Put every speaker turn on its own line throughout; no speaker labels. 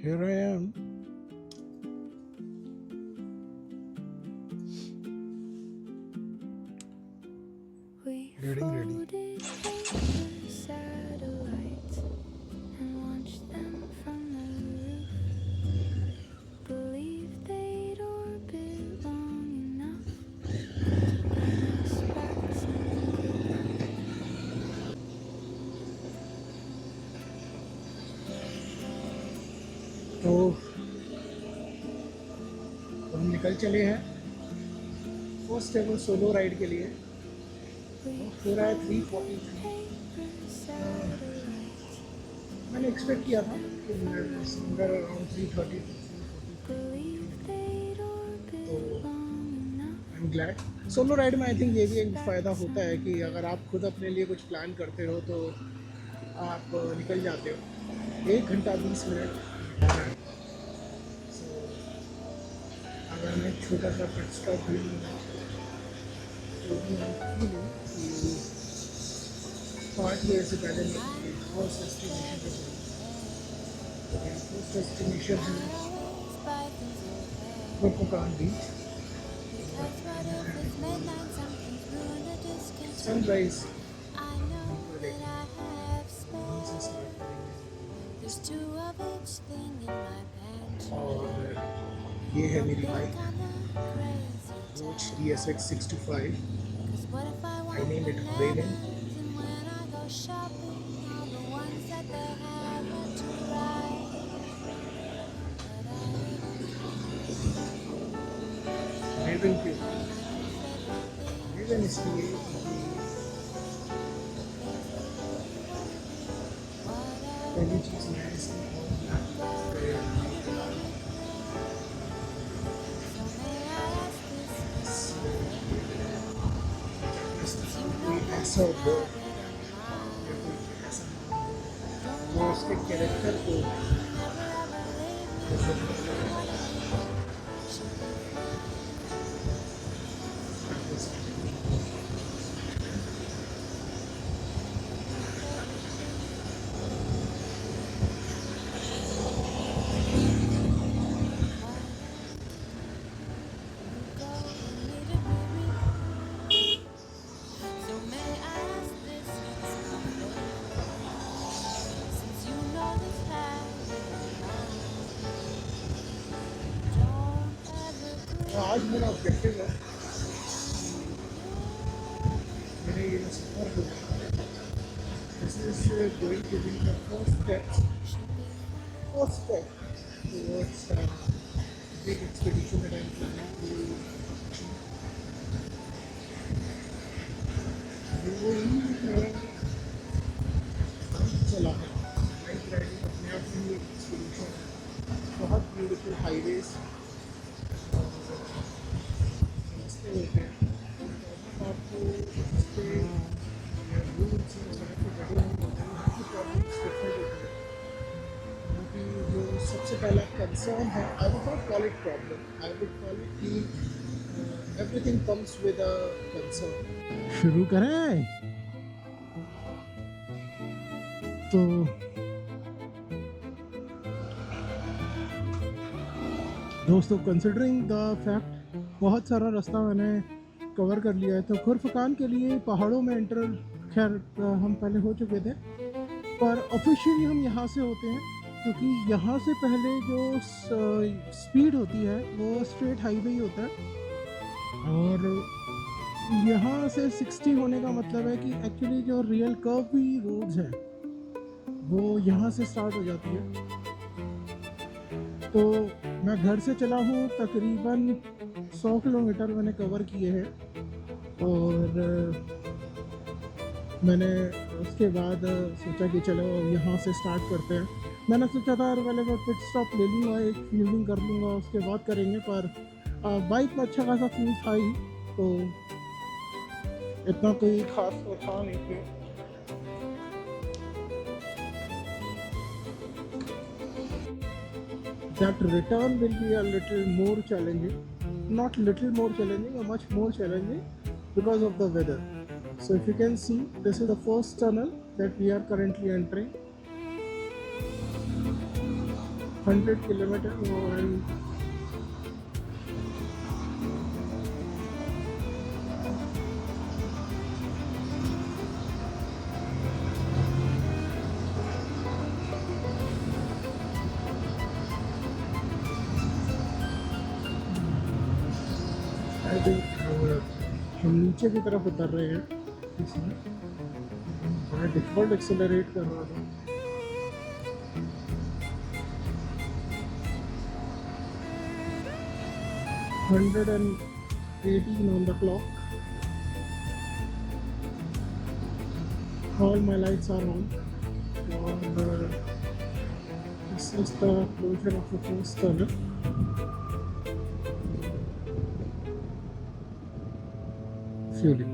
Here I am. Getting ready.
Satellites and watch them from the roof. Believe they'd orbit long enough to bring us back someday.
तो हम निकल चले हैं first ever solo ride के लिए। हो रहा है 3:43। मैंने एक्सपेक्ट किया था कि समवेयर अराउंड 3:30 तो I am glad. Solo ride में आई थिंक ये भी एक फ़ायदा होता है कि अगर आप खुद अपने लिए कुछ प्लान करते हो तो आप निकल जाते हो। 1 घंटा 20 मिनट। So, अगर मैं छोटा सा पिट स्टॉप भी लूँगा तो भी हम फीलिंग कि पार्ट वे से पहले मैं फर्स्ट डेस्टिनेशन है कोकोकान बीच। सनराइज और ये है मेरी बाइक रोच DSX 625। I name it raining. Raven क्यों? रेवन इसलिए पहली चीज़ मैं इसमें ऐसा हो वो उसके कैरेक्टर को आज मेरा ऑब्जेक्टिव है मेरे ये सफ़र हो this is going to be the first step towards big expedition that I am planning to चला है बाइक राइडिंग अपने आप में एक एक्सपीडिशन। बहुत ब्यूटीफुल हाईवेज होते हैं आपको इस पर रूल्स सड़क पे लगे नहीं होते हैं। यहाँ की प्रॉब्लम्स डिफरेंट होती है। यहाँ की जो सबसे पहला कंसर्न है I would not call it problem, I would call it कि everything comes with a concern. शुरू करें तो दोस्तों कंसिडरिंग द फैक्ट बहुत सारा रास्ता मैंने कवर कर लिया है तो खुरफकान के लिए पहाड़ों में एंटर खैर हम पहले हो चुके थे पर ऑफिशियली हम यहाँ से होते हैं क्योंकि यहाँ से पहले जो स्पीड होती है वो स्ट्रेट हाईवे ही होता है और यहाँ से 60 होने का मतलब है कि एक्चुअली जो रियल कर्वी रोड्स हैं वो यहाँ से स्टार्ट हो जाती है। तो मैं घर से चला हूँ तकरीबन 100 किलोमीटर मैंने कवर किए हैं और मैंने उसके बाद सोचा कि चलो यहाँ से स्टार्ट करते हैं। मैंने सोचा था पहले मैं पिट स्टॉप ले लूँगा, एक फ्यूलिंग कर लूँगा, उसके बाद करेंगे पर बाइक में अच्छा खासा फ्यूल था ही तो इतना कोई खास तो था नहीं कि that return will be a little more challenging, not little more challenging, much more challenging because of the weather. So if you can see, this is the first tunnel that we are currently entering. 100 kilometre और I think हम नीचे की तरफ उतर रहे हैं इसमें बड़ा डिफॉल्ट एक्सेलरेट कर रहा था 118 on the clock. All my lights are on. And, this is the closure of the first tunnel. Fueling.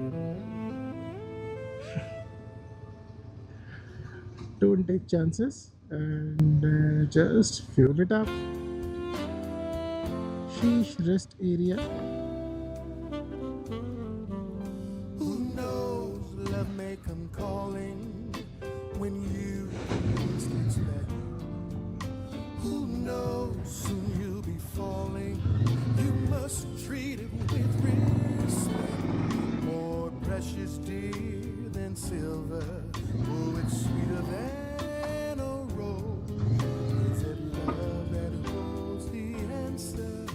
Don't take chances and just fuel it up. Sheesh rest area.
Who knows, love may come calling when you least expect. Who knows, soon you'll be falling. You must treat it with respect. More precious, dear, than silver. Oh, it's sweeter than a rose. Is it love that holds the answer?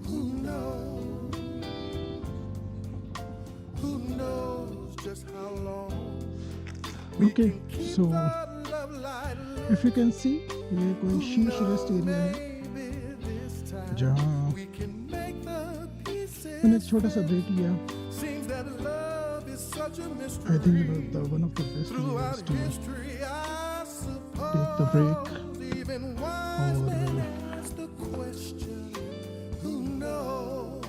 Who knows? Who knows just how long we
Okay,
can keep
so
our love light lit,
if you can see, ये कोई शीश rest area है
baby, this time
जहाँ
we can make the pieces
मैंने एक छोटा सा break लिया.
seems that love is such a
I
mystery
think one of the best ways
throughout
to
history. I suppose
take the break
even wise
or
men ask the question, who knows?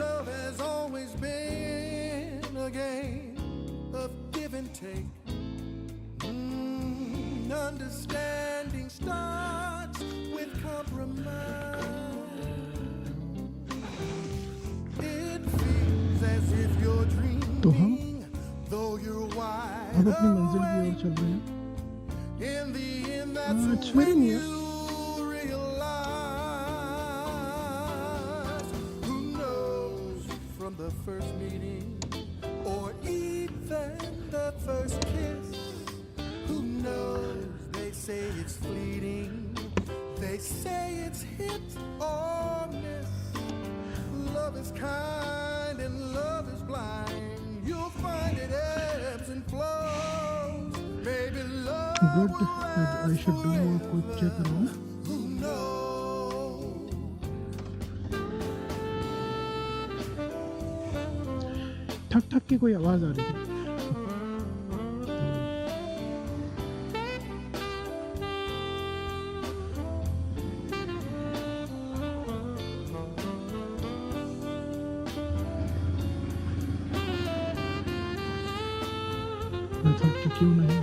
Love has always been a game of give and take. Understanding starts with compromise. It feels as if you're
तो हम
dreaming, though you're wide
अब अपनी मंजिल की ओर चल रहे हैं.
in the end,
it's
that's
very
when
near.
you realize. Who knows, from the first meeting or even the first kiss? Who knows? They say it's fleeting. They say it's hit or miss. Love is kind and love is blind. You'll find it ebbs and flows. Maybe love
Good
will
that I
last
should do a quick check
forever.
around.
Who knows?
ठक ठक की कोई आवाज आ रही थी. मैं thought कि क्यों नहीं.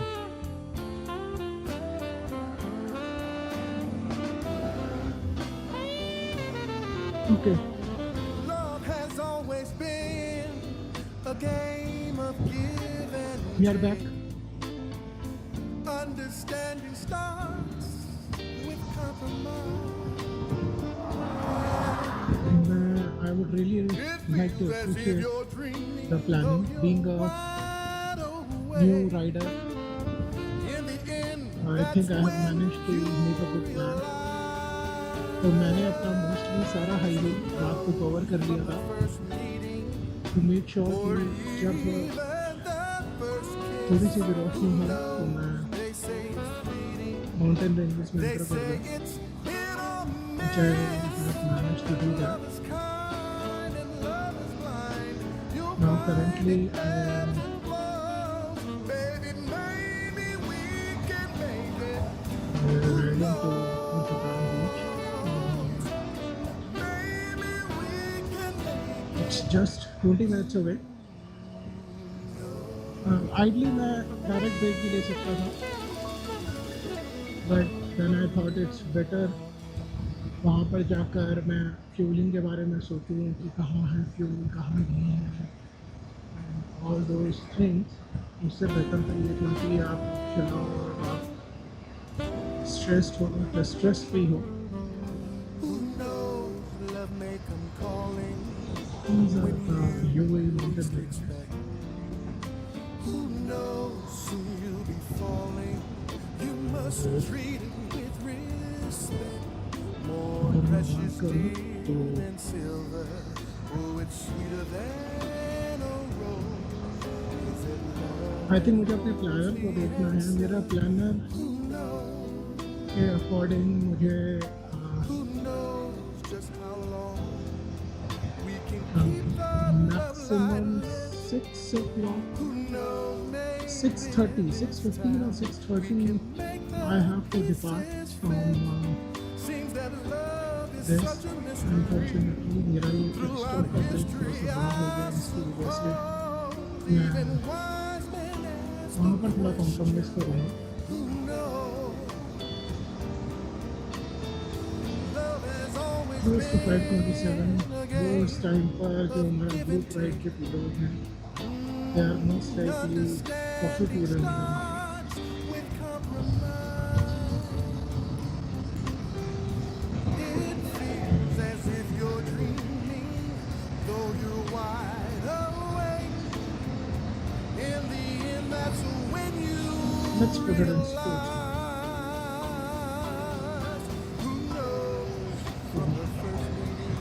Okay.
Love has always been a game of give and
We are back.
understanding starts with compromise.
And I would really
It
like to
feels as if
appreciate
you're dreaming,
the planning,
though
being
you're
a
wide
new
awake.
rider.
In the end,
I think I have
that's when
managed to
you
make a good plan.
realize.
तो मैंने अपना mostly सारा highway रात को cover कर लिया था
First meeting,
to make sure
or
कि जब
even that first kiss.
थोड़ी सी भी रोशनी हो तो मैं
They say it's fleeting.
Mountain ranges में
They
एंटर
say
कर दूँ.
it's hit or
which I have managed to do that.
Love is kind and love is blind. You'll
Now
find
currently
it
I am
ebbs and flows. Baby, maybe we can make it.
riding to Murfatan Beach.
Maybe we can make
It's just 20 minutes away. Ideally मैं direct break भी ले सकता था, but then I thought it's better वहाँ पर जाकर मैं fuelling के बारे में सोचूं कि कहाँ है फ्यूल, कहाँ नहीं है, all those things. उससे बेटर तो ये क्योंकि आप चलाओ और आप स्ट्रेस्ड हो या स्ट्रेस फ्री हो,
Who knows? Love may come calling
these are
when
the
you
UAE mountain
least
ranges.
expect. Who knows? Soon you'll be falling. You must treat it with respect. More
अगर मैं बात
precious
करूँ तो
than silver. Oh, it's sweeter than a rose. Is it love?
I think मुझे अपने planner को देखना है। मेरा प्लानर
Who knows?
के अकॉर्डिंग मुझे
Who knows just how long we can keep the love
maximum
alive?
6 o'clock,
Who knows? Maybe
6:30, 6:15 or 6:30
make the
I have to depart from
seems that love is
this.
such a mystery.
Unfortunately मेरा ये पिट
Throughout
stop का break
history,
थोड़ा सा बड़ा हो गया,
I
इसकी वजह से
suppose
मैं
even wise men ask,
वहाँ पर थोड़ा कॉम्प्रोमाइज़ करूँगा।
who knows? Love has always
close to
been
5:27
a
वो
game.
उस टाइम पर जो हमारा ग्रुप राइड के पिलोज हैं, they are most likely coffee पी रहे हैं।
Starts with compromise. It feels as if you're dreaming, though you're wide awake. In the end, that's when you
Let's put it in
realize.
sports.
Who knows from the first meeting,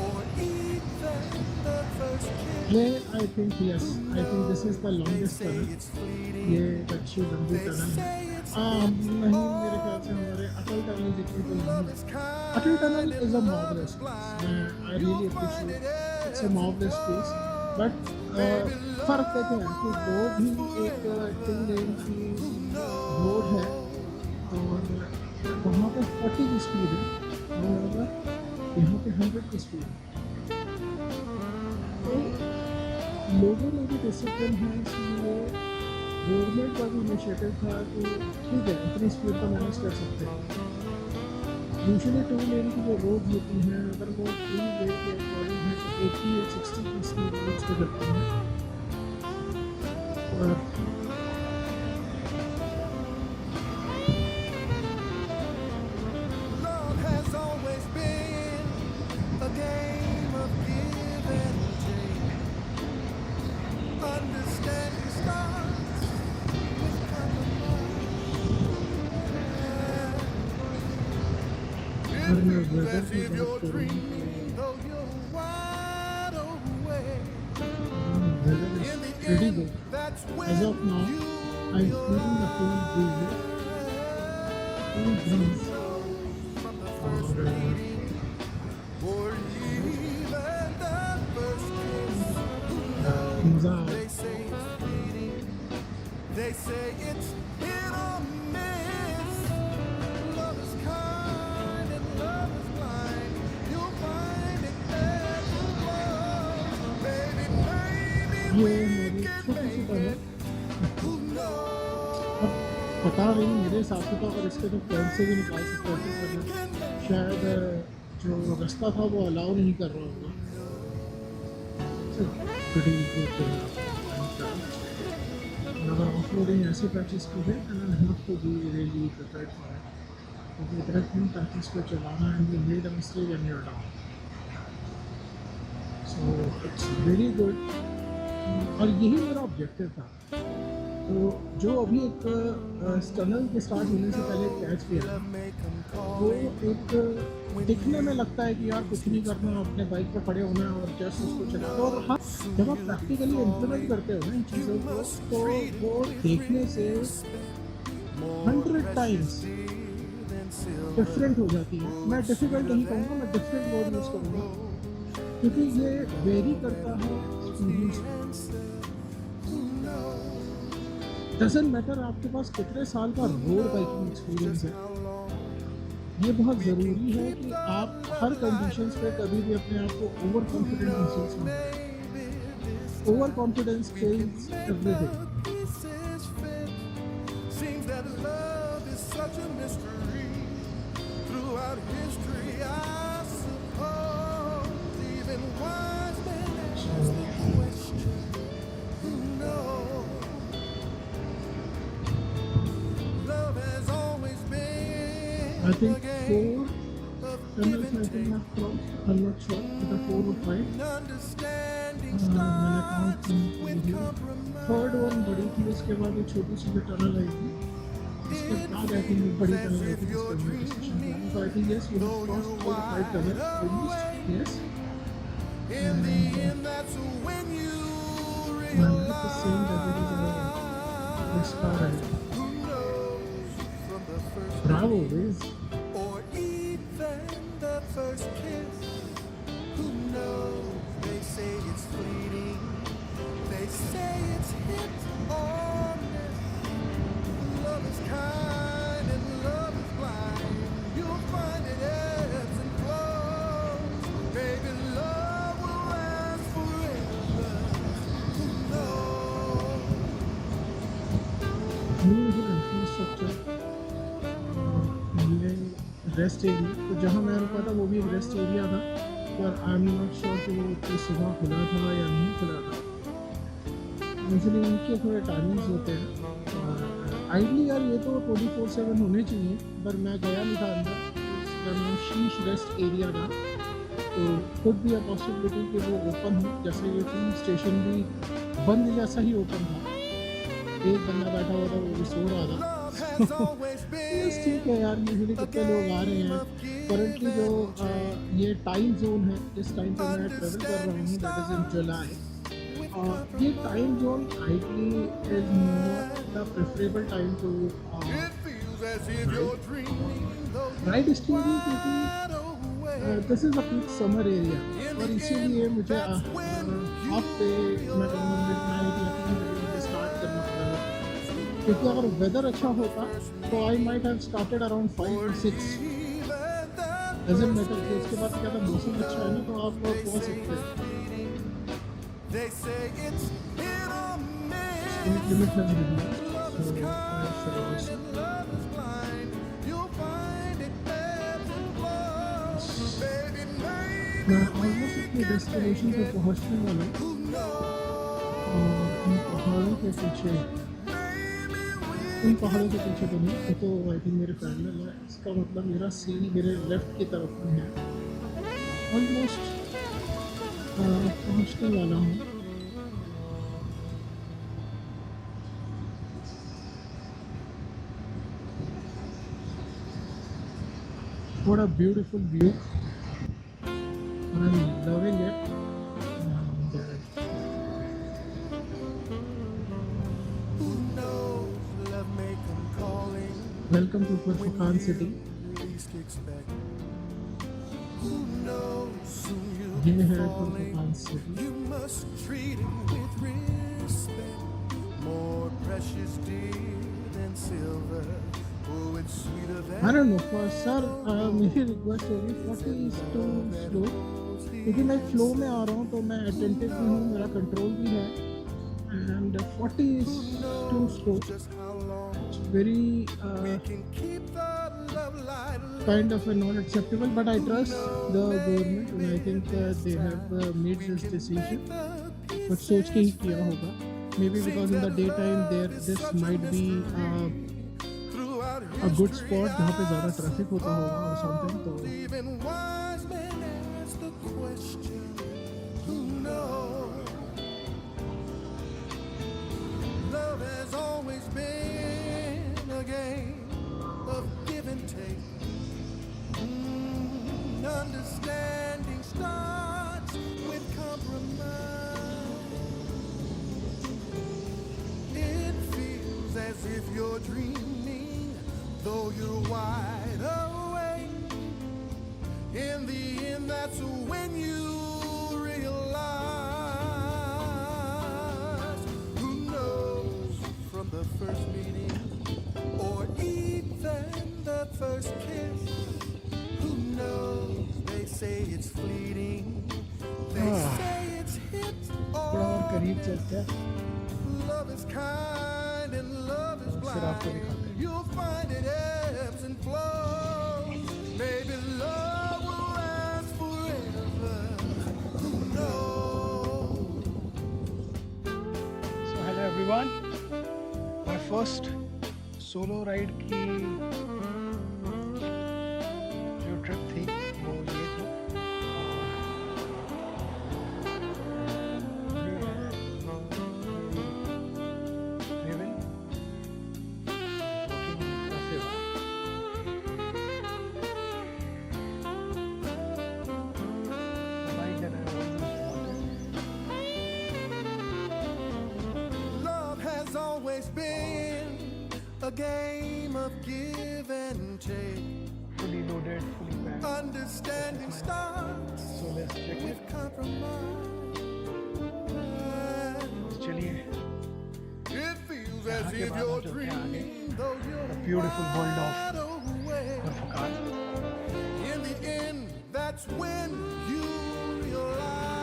or even the first kiss.
ये I think yes, I think this is the longest
Say
tunnel.
it's fleeting.
ये एक अच्छी लंबी
They
tunnel है।
say it's
नहीं, मेरे ख्याल से हमारे अटल टनल जितनी तो नहीं है। Atal tunnel is a marvellous place. मैं I really appreciate, it's a marvellous place. But फ़र्क क्या है कि वो भी एक 2 लेन की रोड है और वहाँ पे 40 की स्पीड है और यहाँ पे 100 की स्पीड है। तो लोगों में भी डिसिप्लिन है, इसलिए गवर्नमेंट का भी इनिशिएटिव था कि ठीक है इतनी स्पीड तो मैनेज कर सकते हैं। यूजुअली 2 लेन की जो रोड होती हैं अगर वो 3 वे के अकॉर्डिंग है तो 80 या 60 की स्पीड रोड्स पे करती हैं। और
love has always been a game of give and take. Understanding starts with
अगर मैं
compromise.
वेदर
As
की
if
बात
you're
करूँ
dreaming, though you're wide awake.
Weather is
In the
pretty
end,
good.
that's
As
when
of now,
you
I'm feeling the cool breeze, cool breeze,
from the first
और
meeting, or even the first kiss. Who knows?
मज़ा आ
They say it's fleeting. They say it's hit or miss. Love is kind and love is blind. You'll find it there you go. Maybe
ये
we
मेरी
can
छोटी सी
make
tunnel.
it. Who knows?
अब पता नहीं मेरे हिसाब से तो अगर इसके तो फ्रेंड से भी निकाल सकते थे पर शायद जो रास्ता था वो अलाउ नहीं कर रहा होगा। pretty good अगर ऑफ रोडिंग ऐसे पैचेस की है and I have to be really prepared for it, क्योंकि इतने पैचेस को चलाना and you made a mistake and you are down, so it's very good. और यही मेरा ऑब्जेक्टिव था। तो जो अभी एक टनल के स्टार्ट होने से पहले कैच किया वो एक दिखने में लगता है कि यार कुछ नहीं करना, अपने बाइक पे खड़े होना है और जस्ट उसको चलाना। और हाँ, जब आप प्रैक्टिकली इम्प्लीमेंट करते हो ना इन चीज़ों को तो वो देखने से 100 टाइम्स डिफरेंट हो जाती है। मैं डिफ़िकल्ट नहीं कहूँगा, मैं डिफरेंट वर्ड यूज़ करूँगा, क्योंकि ये वेरी करता है एक्सपीरियंस। डजंट मैटर आपके पास कितने साल का रोड बाइकिंग एक्सपीरियंस है, ये बहुत ज़रूरी है कि आप हर कंडीशंस पे कभी भी अपने आप को ओवर कॉन्फिडेंट महसूस ना करें। Over confidence kills everything.
Seems that love is such a mystery. Throughout history, I suppose even wise men ask the question, who knows? Love has always been
I think 4 tunnels I think I've crossed. I'm not sure whether 4 or 5. मैंने count नहीं किया। Third one बड़ी थी, उसके बाद एक छोटी सी भी टनल आई थी, उसके बाद आई थिंक बड़ी टनल आई थी जिसका मेरे स्टेशन पे आना। तो I think yes we have crossed 4 or 5 tunnels almost. Yes.
In the end, that's when you
I'm not just saying that it is this car ride.
who knows from the first
Bravo, Wiz.
or even the first kiss. Who knows? They say it's fleeting. They say it's hit or miss. Love is kind and love is blind. You'll find it ebbs and flows. Baby, love will last forever. Who knows?
Beautiful infrastructure. ये rest area, तो जहाँ मैं रुका था वो भी एक rest area था, पर आई एम नॉट श्योर कि वो इतनी सुबह खुला था या नहीं खुला था। यूजुअली इनके थोड़े टाइमिंग्स होते हैं। आइडली यार ये तो 24/7 होने चाहिए, पर मैं गया नहीं था अंदर। इसका नाम शीश रेस्ट एरिया था, तो खुद भी अ पॉसिबिलिटी कि वो ओपन हो, जैसे ये फिल्म स्टेशन भी बंद जैसा ही ओपन था। एक बंदा बैठा हुआ था, वो भी सो रहा था।
Love has always
बस
been
ठीक है यार, यूजुअली कितने लोग आ रहे हैं। करंटली जो ये टाइम जोन है जिस टाइम पे मैं ट्रेवल कर रहा हूँ, दैट इज़ इन जुलाई। ये time zone ideally is not the preferable time to
It feels as if you're dreaming those
ride, इसलिए भी क्योंकि
wide awake.
This is a peak summer area, और इसीलिए मुझे हाफ पे मैं कहूँगा मिडनाइट या 3 बजे स्टार्ट करना पड़ेगा, क्योंकि अगर वेदर अच्छा होता तो I might have started around 5 or 6। Doesn't matter कि उसके बाद क्या था, मौसम अच्छा है ना, तो आप लोग पहुँच सकते हैं।
They say it's hit or miss.
Limit है मेरे लिए,
Love is kind and love is blind. You'll find it ebbs and flows. Baby,
मैं
maybe
ऑलमोस्ट अपनी डेस्टिनेशन पे पहुँचने वाला हूँ,
who knows?
और इन पहाड़ों के पीछे, इन पहाड़ों के पीछे तो नहीं, वो तो आई थिंक मेरे पैरेलल है। इसका मतलब मेरा सी मेरे लेफ्ट की तरफ में है। ऑलमोस्ट पहुँचने वाला हूँ। What a beautiful view, and I'm loving it. And,
Who knows? Love may come calling
welcome to Furfan City.
least expect. Who knows? Soon you'll
ये
be
है
falling.
Furfan City.
You must treat it with respect. More precious, dear than silver. Oh, it's sweeter than
I don't know, for sir, मेरी request होगी 40 is too slow, क्योंकि मैं flow में आ रहा हूँ, तो मैं अटेंटिव भी हूँ, मेरा कंट्रोल भी है, and 40 is too slow.
just how long
It's very
can keep the love light lit.
kind of not acceptable, but I trust the government and I think they have made this decision. But सोच के ही किया होगा, maybe because in the daytime there this might be
Throughout
a good spot जहाँ पे ज़्यादा traffic होता होगा or something, तो
even wise men ask the question, who knows? Love has always been a game of give and take. Understanding starts with compromise. It feels as if you're dreaming, though you're wide awake. In the end, that's when you realize. Who knows from the first meeting or even the first kiss? Who knows? They say it's fleeting. They say it's hit
थोड़ा और
or
करीब चलते हैं,
love is kind and love is
फिर आपको
blind.
दिखाते हैं।
You'll find it ebbs and flows. Maybe love will last forever. Who knows?
So hello everyone, my first solo ride की
been a game of give and take.
fully loaded, fully packed.
Understanding starts
So let's check it.
with compromise.
चलिए
It feels as
यहाँ के
if
बाद
you're
हम चलते हैं आगे।
dreaming, though you're
The beautiful world of
wide awake.
खुरफुकान।
In the end, that's when you realize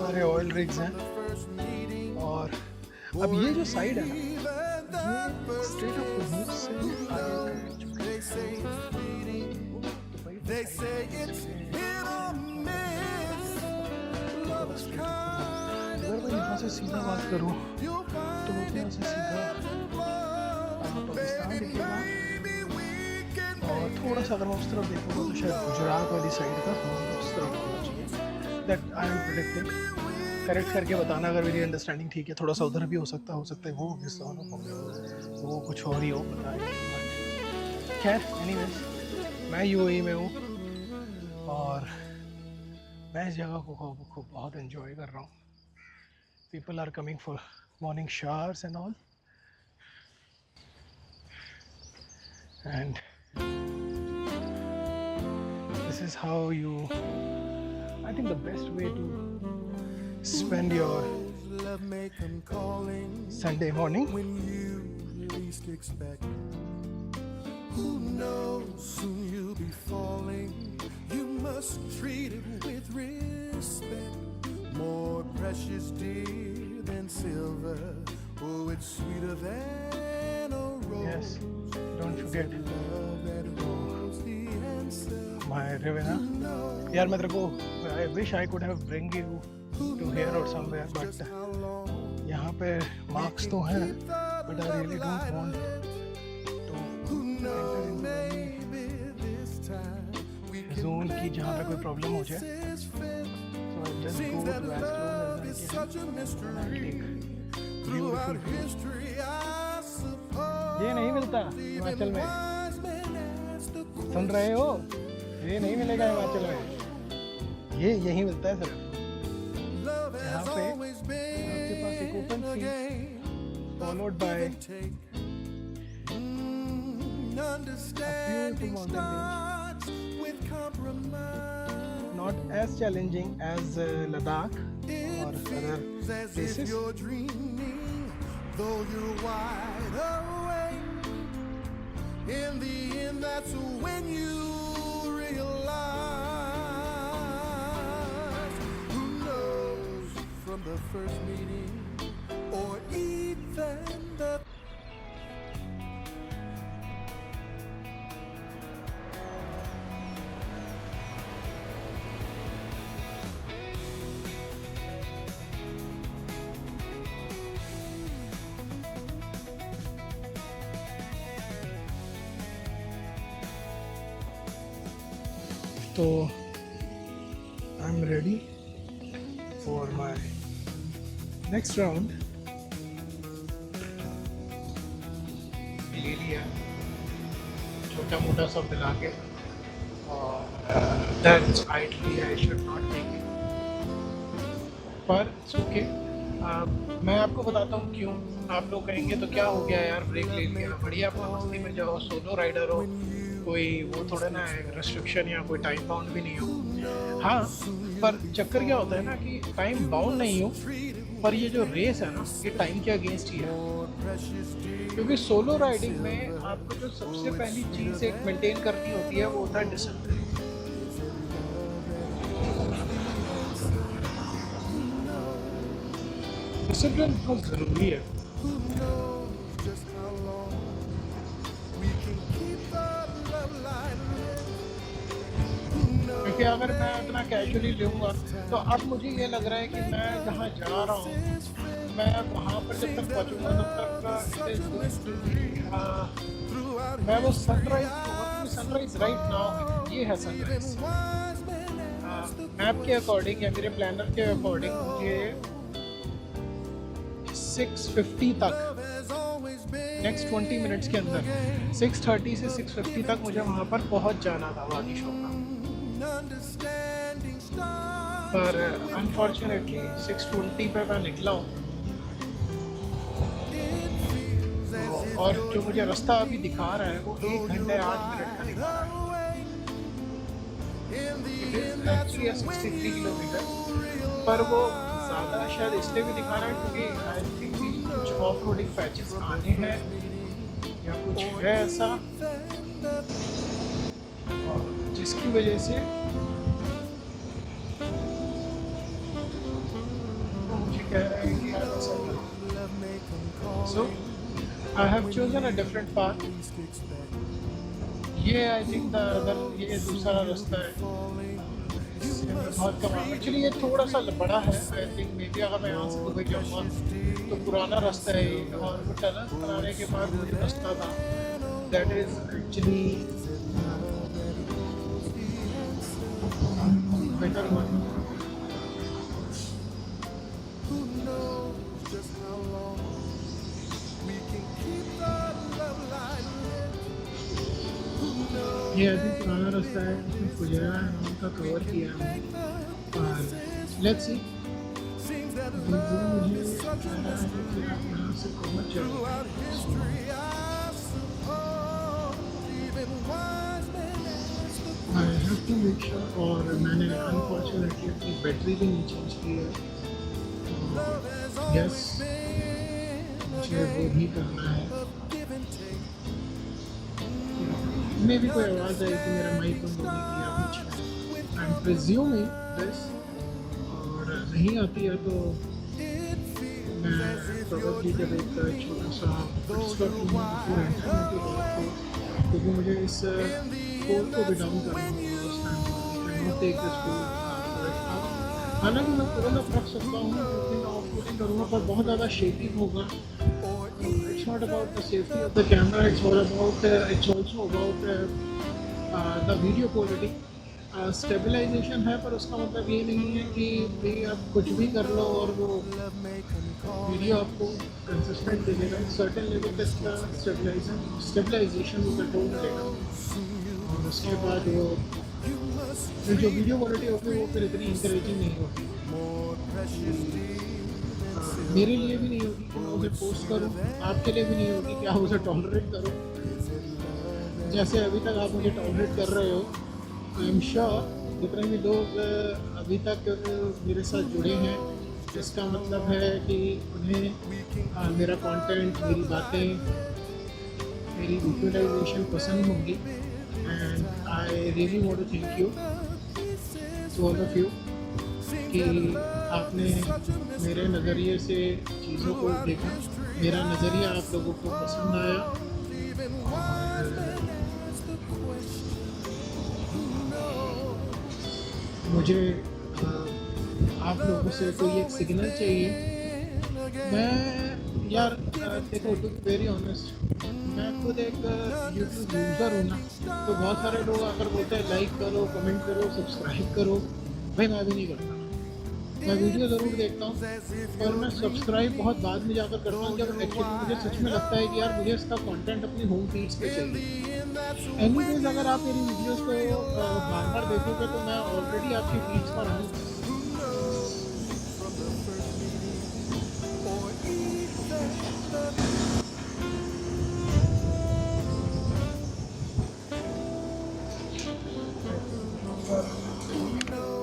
सारे oil rigs हैं
the first meeting.
और अब ये जो साइड है ना, ये स्ट्रेट ऑफ हुर्मुज से आगे का
They say it's fleeting. They say it's hit or miss. Love is kind.
अगर मैं यहाँ से सीधा बात करूँ
You'll
तो
find
मुझे यहाँ से सीधा पाकिस्तान दिखेगा
maybe we can
और थोड़ा सा अगर मैं उस तरफ देखूँगा तो शायद गुजरात वाली साइड का उस तरफ होना चाहिए। That I M predicting. Correct करके बताना अगर मेरी अंडरस्टैंडिंग ठीक है। थोड़ा सा उधर भी हो सकता है वो वो कुछ और ही हो, पता नहीं। खैर एनीवेज, मैं यूएई में हूँ और मैं इस जगह को बहुत एंजॉय कर रहा हूँ। People are coming for morning showers and all and this is how you, I think the best way to spend your
love may come calling
Sunday morning.
when you least expect. Who knows, soon you'll be falling. You must treat it with respect. More precious, dear, than silver. Oh, it's sweeter than a rose.
Yes, don't forget
Love that holds the answer.
my Rivena. यार मैं तेरे को I wish I could have bring you to here or somewhere, but
How long
यहाँ पे marks तो हैं, but I really don't want to enter
maybe this time we
into zone की जहाँ पे कोई problem हो जाए.
is fit.
So I just go
That
to as
love
close
is
as I
such a
can and
mystery.
I'll take
Throughout
beautiful views.
history, I suppose.
ये नहीं मिलता हिमाचल में,
Wise men ask the
सुन रहे हो? ये नहीं मिलेगा हिमाचल में, ये यही मिलता है सिर्फ।
love has
यहाँ पे
always
आपके पास एक
been
open
a
field
game
followed
of
by
give and take. Understanding
mountain range.
starts with compromise.
not as challenging as Ladakh
It
or other
feels as if
places.
you're dreaming, though you're wide awake. In the end, that's when you realize. Who knows, from the first meeting or even the
So I'm ready for my next round. ले लिया छोटा मोटा सब मिला के और that's ideally I should not take it, पर it's okay. मैं आपको बताता हूँ क्यों। आप लोग कहेंगे तो क्या हो गया यार, ब्रेक ले लिया, बढ़िया अपना मस्ती में जाओ, सोलो राइडर हो, कोई वो थोड़ा ना रेस्ट्रिक्शन या कोई टाइम बाउंड भी नहीं हो। हाँ, पर चक्कर क्या होता है ना कि टाइम बाउंड नहीं हो, पर ये जो रेस है ना ये टाइम के अगेंस्ट ही है। क्योंकि सोलो राइडिंग में आपको जो सबसे पहली चीज़ एक मेंटेन करनी होती है वो होता है डिसिप्लिन। डिसिप्लिन बहुत ज़रूरी है।
who knows just how long we can keep the love light lit. Who knows
क्योंकि अगर मैं इतना कैजुअली लूँगा तो अब मुझे ये लग रहा है कि मैं जहाँ जा रहा हूँ मैं वहाँ पर जब तक पहुँचूँगा तब तक
throughout
मैं वो सनराइज राइट नाउ, ये है sunrise.
wise men ask the
map के अकॉर्डिंग या मेरे प्लानर के अकॉर्डिंग मुझे 6:50 तक
has always been
next 20 minutes के अंदर 6:30 से 6:50 तक मुझे वहाँ पर पहुँच जाना था वादी शो का,
understanding stars
पर अनफॉर्चुनेटली 6:20 पे मैं निकला हूँ और जो मुझे रास्ता अभी दिखा रहा है वो 1 घंटे 8 मिनट का दिखा रहा है। इट इज़ एक्चुअली 63 किलोमीटर, पर वो ज़्यादा शायद इसलिए भी दिखा रहा है क्योंकि आई थिंक कुछ ऑफ रोडिंग पैचेस आने हैं या कुछ है ऐसा, और जिसकी वजह से मुझे कह रहे हैं कि यार ऐसा करो। So I have chosen a different path. ये आई थिंक ये दूसरा रास्ता है, इससे मैं बहुत कम। एक्चुअली ये थोड़ा सा बड़ा है, आई थिंक मे बी अगर मैं यहाँ से दुबई जाऊँगा तो पुराना रास्ता है ये, और वो टनल बनाने के बाद मुझे रास्ता था that is actually better one. ये अभी पुराना रास्ता है, उसमें गुजरा है, उनका कवर किया है। और लेट्स सी, मुझे लग रहा है कि आप यहाँ से कवर चलो। I have to make sure, और मैंने अनफॉर्चुनेटली अपनी बैटरी भी नहीं चेंज की है। यस, मुझे वो भी करना है। में भी कोई आवाज़ आई कि मेरा माइक बंद होने की या कुछ, आई एम प्रिज्यूमिंग दिस, और नहीं आती है तो मैं प्रोबेबली जब एक छोटा सा क्योंकि मुझे इस पोल को भी डाउन करना होगा उस टाइम। हालांकि मैं तुरंत रख सकता हूँ क्योंकि मैं ऑफ रोडिंग करूँगा, पर बहुत ज़्यादा शेकिंग होगा। It's not about the safety of the camera, it's also about the video quality. Stabilization है, पर उसका मतलब ये नहीं है कि भाई आप कुछ भी कर लो और वो वीडियो आपको कंसिस्टेंट देगा। सर्टेन लेवल तक स्टेबलाइजेशन वो कंट्रोल करेगा, और उसके बाद वो जो वीडियो क्वालिटी होगी वो फिर इतनी इंकरेजिंग नहीं होगी। मेरे लिए भी नहीं होगी कि मैं उसे पोस्ट करूं, आपके लिए भी नहीं होगी कि आप उसे टॉलरेट करो जैसे अभी तक आप मुझे टॉलरेट कर रहे हो। आई एम श्योर जितने भी लोग अभी तक मेरे साथ जुड़े हैं, इसका मतलब है कि उन्हें मेरा कंटेंट, मेरी बातें, मेरी विजुअलाइजेशन पसंद होंगी। And I really want to thank you to all of you कि आपने मेरे नज़रिए से चीज़ों को देखा, मेरा नज़रिया आप लोगों को पसंद आया। और मुझे आप लोगों से कोई एक सिग्नल चाहिए। मैं यार देखो, टू बी वेरी ऑनेस्ट, मैं खुद एक यूट्यूब यूज़र हूँ ना, तो बहुत सारे लोग आकर बोलते हैं लाइक करो, कमेंट करो, सब्सक्राइब करो। भाई मैं भी नहीं करता, मैं वीडियो ज़रूर देखता हूँ, पर मैं सब्सक्राइब बहुत बाद में जाकर करता हूँ, जब एक्चुअली मुझे सच में लगता है कि यार मुझे इसका कंटेंट अपनी होम फीड्स पे चाहिए। एनीवेज, अगर आप मेरी वीडियोस को बार बार देखोगे तो मैं ऑलरेडी आपकी फीड्स पर हूँ।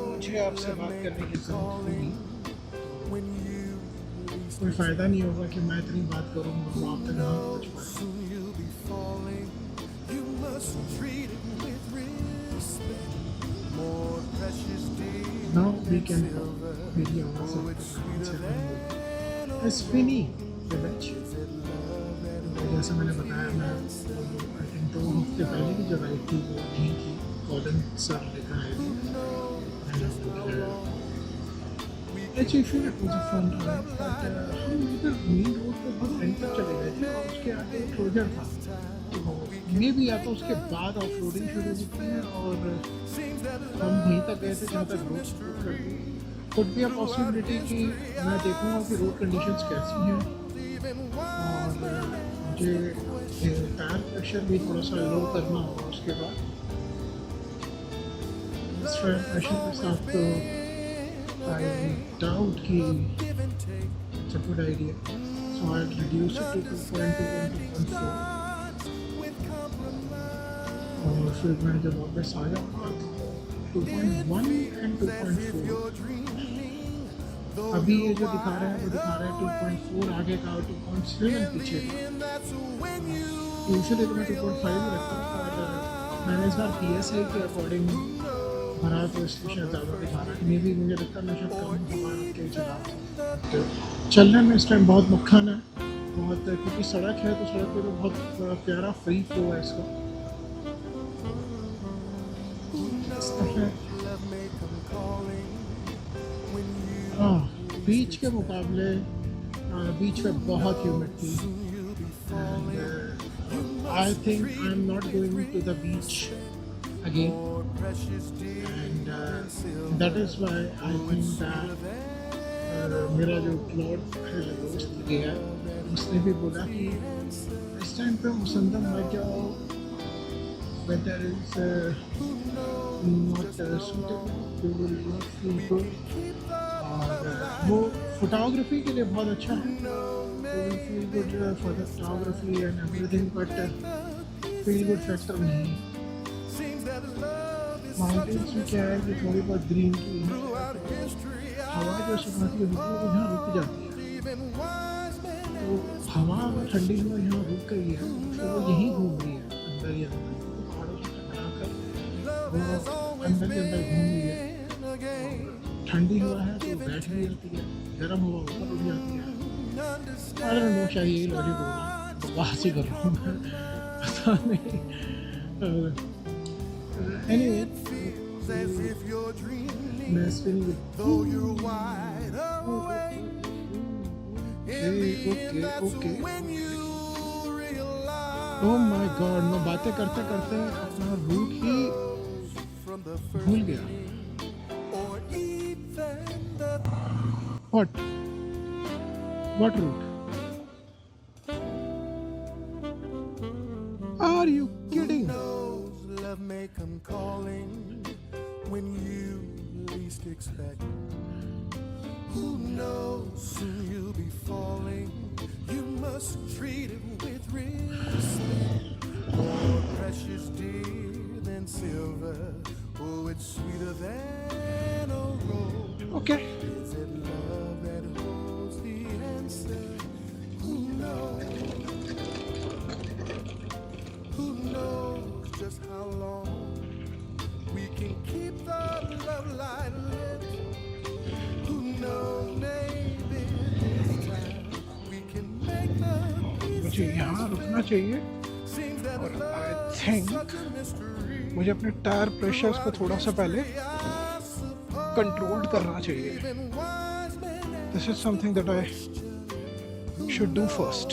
मुझे आपसे बात करने की जरूरत होगी, कोई फ़ायदा नहीं होगा कि मैं इतनी बात करूँ और वो आप तक ना पहुँच पाए। Now we can मेरी आवाज़ से इस फिनी विलेज, जैसा मैंने बताया, मैं आई थिंक 2 हफ्ते पहले की जब आई थी वो यहीं की कॉर्डन सर लिखा है। Actually, it was a fun time, but हम इधर मेन रोड पे बहुत एंड तक चले गए थे, और उसके आगे एक क्लोजर था, तो मे भी या तो उसके बाद ऑफ रोडिंग शुरू हुई थी और हम वहीं तक गए थे जहाँ तक रोड शुरू कर दी। कुड बी अ पॉसिबिलिटी कि मैं देखूँगा कि रोड कंडीशंस कैसी हैं, और मुझे टायर प्रेशर भी थोड़ा सा लो करना होगा। उसके बाद टायर प्रेशर के साथ तो I doubt कि it's a good idea. So I'll reduce it to 2.2 and 2.4 और फिर मैं जब वापस आ जाऊँगा 2.1 एंड 2.4 अभी ये जो दिखा रहे हैं वो दिखा रहे हैं 2.4 आगे का और 2.7 पीछे का यूजुअली तो मैं 2.5 ही रखता हूँ पर मैंने इस बार PSI के अकॉर्डिंग भरा तो इसलिए शायद ज़्यादा दिखा रहा है मे भी मुझे लगता है मैं शायद कम हवा के चला तो चलने में इस टाइम बहुत मक्खन है बहुत क्योंकि सड़क है तो सड़क पे तो बहुत प्यारा फ्री फ्लो है इसका बीच के मुकाबले बीच पे बहुत ह्यूमिड थी I think I am not going to the beach again and that is why I think that मेरा जो प्लॉट है दोस्त गया उसने भी बोला कि इस टाइम पे मुसंदम मत जाओ weather is not suitable, you will not feel good. और वो फोटोग्राफी के लिए बहुत अच्छा है you will feel good for the photography and everything but feel good factor नहीं माउंटेन्स में क्या है कि थोड़ी बहुत ग्रीन की हवा जो सुखाती है वो यहाँ रुक जाती है तो हवा अगर ठंडी हवा यहाँ रुक गई है तो वो यहीं घूम रही है अंदर ही अंदर अंदर के अंदर घूम रही है ठंडी हवा है तो बैठ भी जाती है गर्म हवा ऊपर उठ जाती है अरे नो शायद यही लॉजिक होगा बकवास ही कर रहा हूँ मैं पता नहीं एनीवे मैं spinning okay oh my God मैं बातें करते करते अपना रूट ही भूल गया what route are you kidding
love may come calling when you least expect who knows soon you'll be falling you must treat it with respect more precious dear than silver oh it's sweeter than a rose
okay
is it love that holds the answer who knows just how long we can keep the love light lit who knows maybe this time we can make the
मुझे यहाँ रुकना चाहिए और I think मुझे अपने tyre pressures को थोड़ा सा पहले कंट्रोल करना चाहिए this is something that I should do first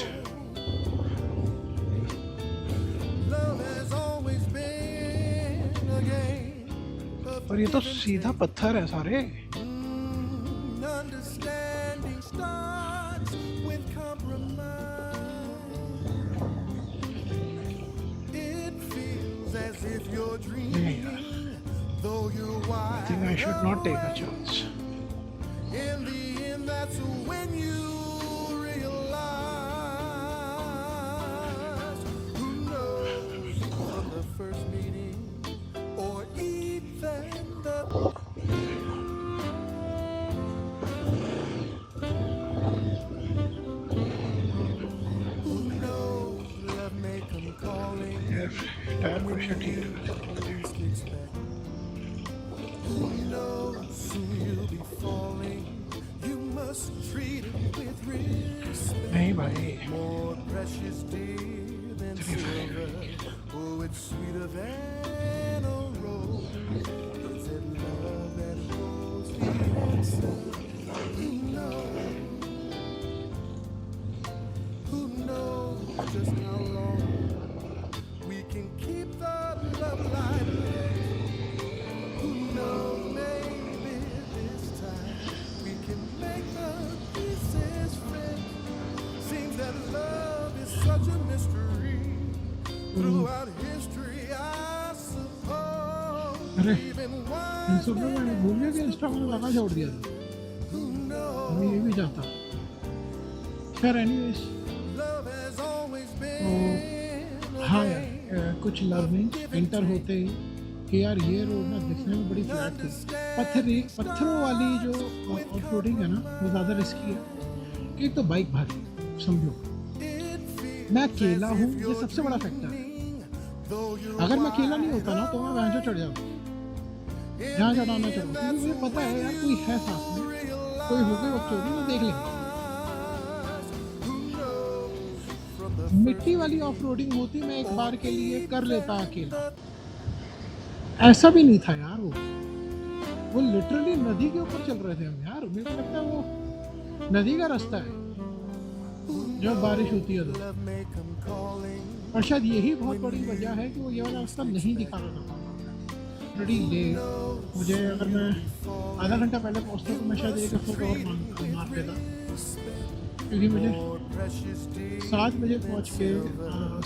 और ये तो सीधा पत्थर है सारे
understanding starts with compromise it feels as if you're dreaming though you're wide
I think I should not take a chance
in the end that's when you realize who knows from the first meeting or even the who knows love may come calling
tyre pressure ठीक है
least expect who knows soon you'll be falling you must treat it with respect
नहीं भाई
more precious dear than silver oh it's sweeter than a rose is it love that holds the answer who knows just how long we can keep the love light lit who knows maybe this time we can make the pieces fit seems that love is such a mystery throughout history I suppose
अरे
even
इन सब में मैंने भूल गया कि Insta में लगा छोड़ दिया था
who knows
मैं ये भी चाहता खैर एनीवेज,
love has always
तो
been a
हाँ
game.
यार, कुछ लर्निंग एंटर होते ही कि यार ये रोड ना दिखने में बड़ी फ्लैट थी, पत्थरों वाली जो ऑफ रोडिंग है ना वो ज़्यादा रिस्की है कि एक तो बाइक भागी समझो, मैं अकेला हूँ, ये सबसे बड़ा फैक्टर है। अगर मैं अकेला नहीं होता ना तो मैं वहाँ चढ़ जाता, जहाँ चढ़ाना चाहूँ, क्योंकि मुझे पता है यार कोई है साथ में, कोई हो गई चोरी वो देख लेंगे। मिट्टी वाली ऑफ रोडिंग होती मैं एक बार के लिए कर लेता अकेला, ऐसा भी नहीं था यार। वो लिटरली नदी के ऊपर चल रहे थे हम यार, मेरे को लगता है वो नदी का रास्ता है जब बारिश होती है तो। और शायद यही बहुत बड़ी वजह है कि वो ये वाला रास्ता नहीं दिखा रहा था बड़ी लेट। मुझे अगर मैं आधा घंटा पहले पहुंचता तो मैं शायद एक हफ्ते और मार देता, क्योंकि मुझे 7 बजे पहुंच के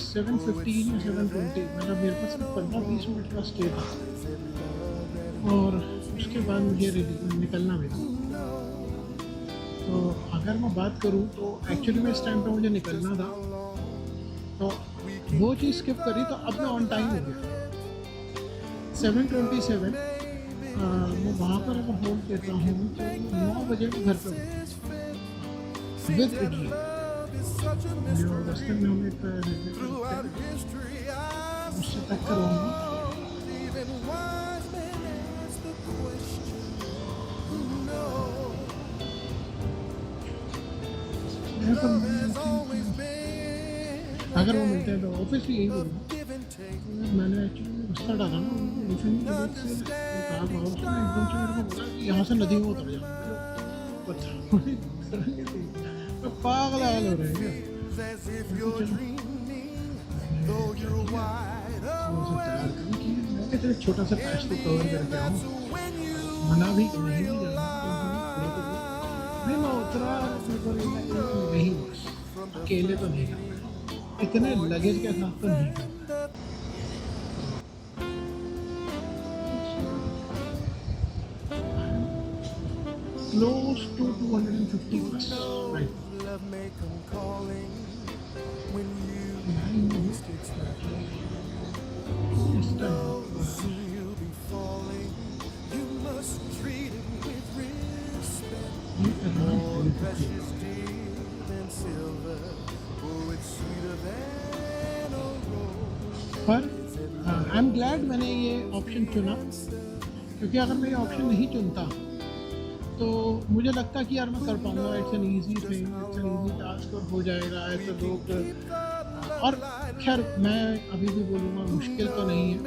7:15 या 7:20 मतलब मेरे पास सिर्फ 15-20 मिनट का स्टे था, और उसके बाद मुझे निकलना भी था। तो अगर मैं बात करूं तो एक्चुअली में इस टाइम पे मुझे निकलना था, तो वो चीज़ स्किप करी तो अब मैं ऑन टाइम हो गया। 7:27 मैं वहाँ पर अगर होल्ड देता हूँ तो 9 बजे मैं घर पर विद इडली, जो रास्ते में हमें उससे तक करूँगा। अगर वो मिलते हैं तो ऑब्वियसली यही बोलूँगा। मैंने एक्चुअली रास्ता डाला ना से कहा था, उसने एकदम से मेरे को बोला कि यहाँ से नदी में उतर जाओ, तो पागल हाल हो रहे हैं क्या। छोटा सा पैच तो कवर करके आऊँ, मना भी नहीं जाना, नहीं मैं उतरा नहीं, बस अकेले तो नहीं करना, इतने लगेज के साथ तो नहीं करना। Close to 250 plus, right? This पर आई एम ग्लैड मैंने ये ऑप्शन चुना, क्योंकि अगर मैं ये ऑप्शन नहीं चुनता तो मुझे लगता कि यार मैं कर पाऊँगा, it's an easy thing, it's an easy task और हो जाएगा ऐसे लोग। और खैर मैं अभी भी बोलूँगा मुश्किल तो नहीं है,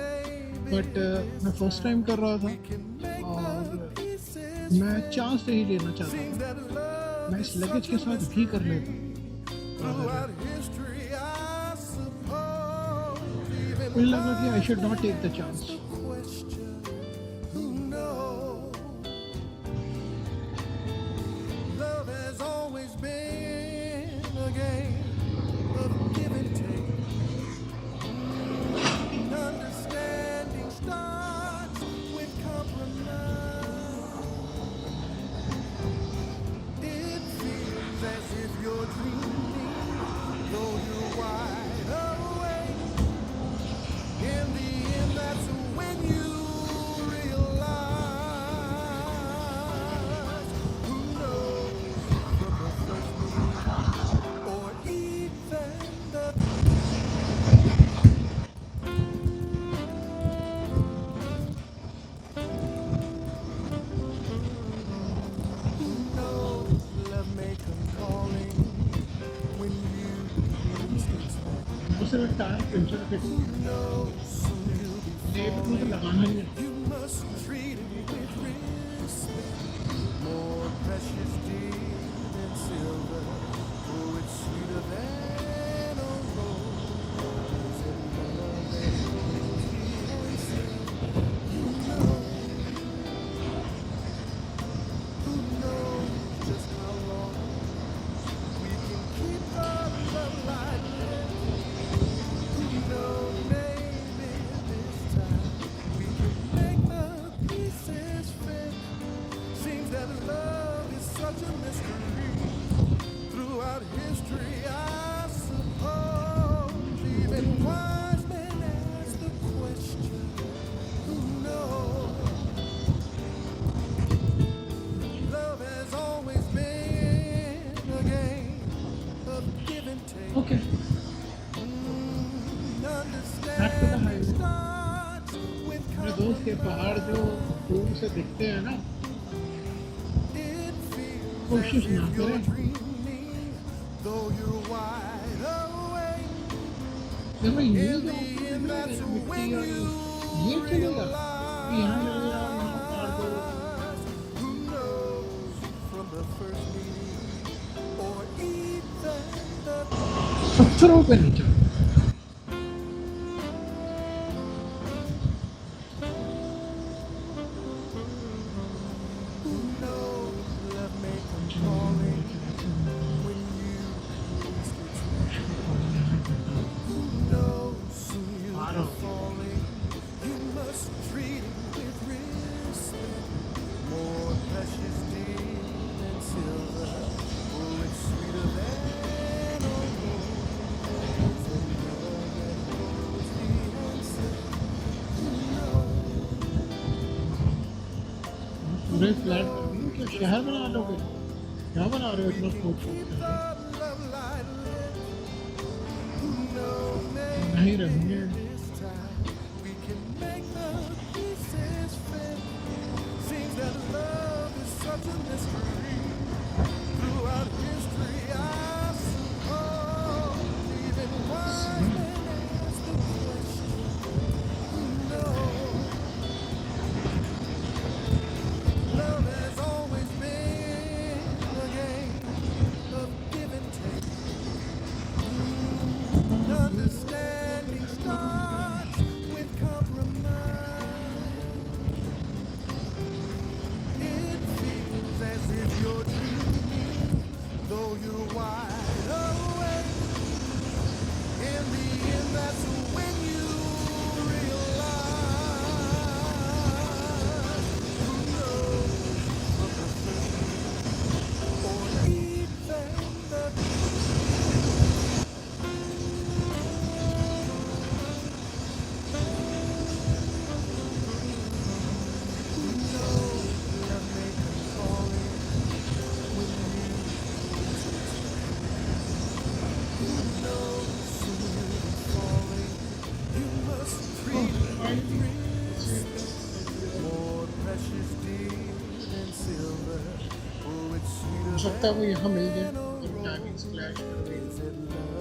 बट मैं फर्स्ट टाइम कर रहा था और मैं चांस नहीं लेना चाहता था, मैं इस लगेज के साथ भी कर लेता। मुझे लगा कि I should not take the chance. Tyre puncture के मुझे लगाना ही है।
Such a mystery throughout history.
Back to the highway.
starts with
मेरे दोस्त के पहाड़ जो दूर से दिखते हैं ना,
it feels
कोशिश
as
ना
if you're
करें।
dreaming, though you're wide awake.
जब मैं ये
In
जो
the
आपको
end,
दिख रहा है
that's
ना, मिट्टी
when
और
you
ये चलेगा कि यहाँ लगेगा यहाँ पहाड़ को।
realize who knows from the first meeting or even the
पत्थरों पे नहीं चलता।
who knows love may come calling when you least expect. Who knows soon you'll be falling. You must treat it with respect. More precious dear than silver. Oh, it's sweeter than old gold. It's a love that holds the answer. Who knows?
पूरे flat कर दिए कि शहर बना लोगे, क्या बना रहे हो इतना सोच सोच
Keep
कर?
the love light lit. Who knows?
नहीं रहेंगे।
This time we can make the pieces fit. Seems that love is such a mystery. Throughout history, I suppose even wise men ask the question. Who knows? Love has always been a game of give and take. Understanding starts with compromise. It feels as if you're dreaming, though you're wide awake. In the end, that's when you realize who knows from the first or even the love may come calling when you who knows soon you'll be falling. You must treat it with respect. More precious dear than silver. Oh, it's
हो
sweeter
सकता है वो यहाँ मिल जाए
than
और timings clash कर
is it love